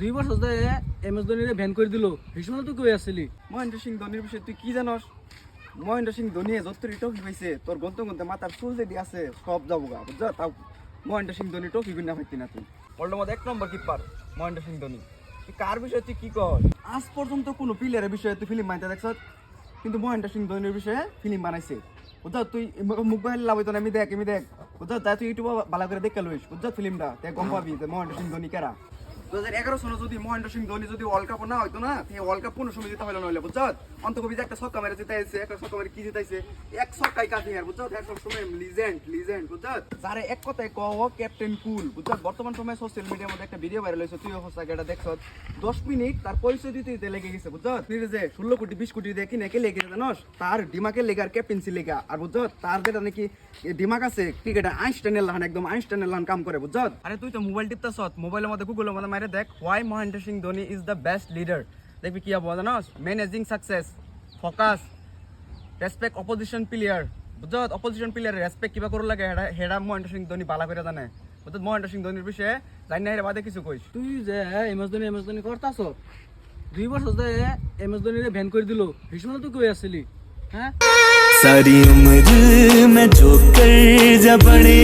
2 বছর ধরে MS ধোনিরে ban করে দিল। হিসমত তুই কই আসছিলি? মহেন্দ্র সিং ধোনির বিষয়ে তুই কি জানস? মহেন্দ্র সিং ধোনি যতটি ট্রফি পাইছে তোর গন্ত গন্তে মাথার চুল যেটি আছে সব যাবো গা, বুঝছ? তাও মহেন্দ্র সিং ধোনি ট্রফি কিনা পাইতি না তুই। ওয়ার্ল্ডের মধ্যে 1 নম্বর কিপার মহেন্দ্র সিং ধোনি। তুই কার বিষয়ে তুই কি কর? আজ পর্যন্ত কোনো প্লেয়ারের বিষয়ে তুই ফিল্ম বানাইতে দেখছ, কিন্তু মহেন্দ্র সিং ধোনির বিষয়ে ফিল্ম বানাইছে, বুঝছ? তুই মুখ বাহিনী লাভ হইতো না, আমি দেখ বুঝছ? তাই তুই ইউটিউবে ভালো করে দেখে লইস, বুঝছ? ফিল্মটা তাই গম পাবি যে মহেন্দ্র সিং ধোনি কারা। 2011 সনে যদি মহেন্দ্র সিং ধোনি যদি ওয়ার্ল্ড কাপ না হইতো না, ওয়ার্ল্ড কাপ কোনো সময় জিতা হইলো নইলে, বুঝছ? অন্তকবি একটা ছক্কা মেরে জিতাইছে, একটা ছক্কা মেরে কি জিতাইছে, এক ছক্কাই কাটি আর, বুঝছ? এক সময় লিজেন্ড, বুঝছ? যারে এক কথায় কও ক্যাপ্টেন কুল, বুঝছ? বর্তমান সময়ে সোশ্যাল মিডিয়ার মধ্যে একটা ভিডিও ভাইরাল হইছে, তুইও হচ্ছে এটা দেখছ, 10 মিনিট তার পরিচয় দিতে লেগে গেছে, বুঝছ? তুই যে 16 কোটি 20 কোটি দিয়ে কিনে কে লেগে জানোস? তার ডিমাকের লেগে আর ক্যাপ্টেন্সি লেগা, আর বুঝছ? তার যেটা নাকি ডিমাক আছে ক্রিকেটে আইনস্টাইনের লাহান, একদম আইনস্টাইনের লাহান কাম করে, বুঝছ? আরে তুই তো মোবাইল টিপতাছ, মোবাইলের মধ্যে গুগলের মধ্যে মাইরে দেখ why Mahendra Singh Dhoni is the best leader, দেখবি কি হবে জানোস? Managing success, focus, respect opposition player, বুঝছ? অপোজিশন প্লেয়ারের রেসপেক্ট কিবা করতে লাগে হেডা মহেন্দ্র সিং ধোনি ভালো করে জানে, বুঝছ? মহেন্দ্র সিং ধোনির বিষয়ে জানি না, এর বাদে কিছু কইস? তুই যে এমএস ধোনি করতাছ, 2 বছর ধরে এমএস ধোনিরে ব্যান করে দিল। হিসমত তুই কই আসছিলি? হ্যাঁ, सारी उम्र मैं जो कर जा बड़े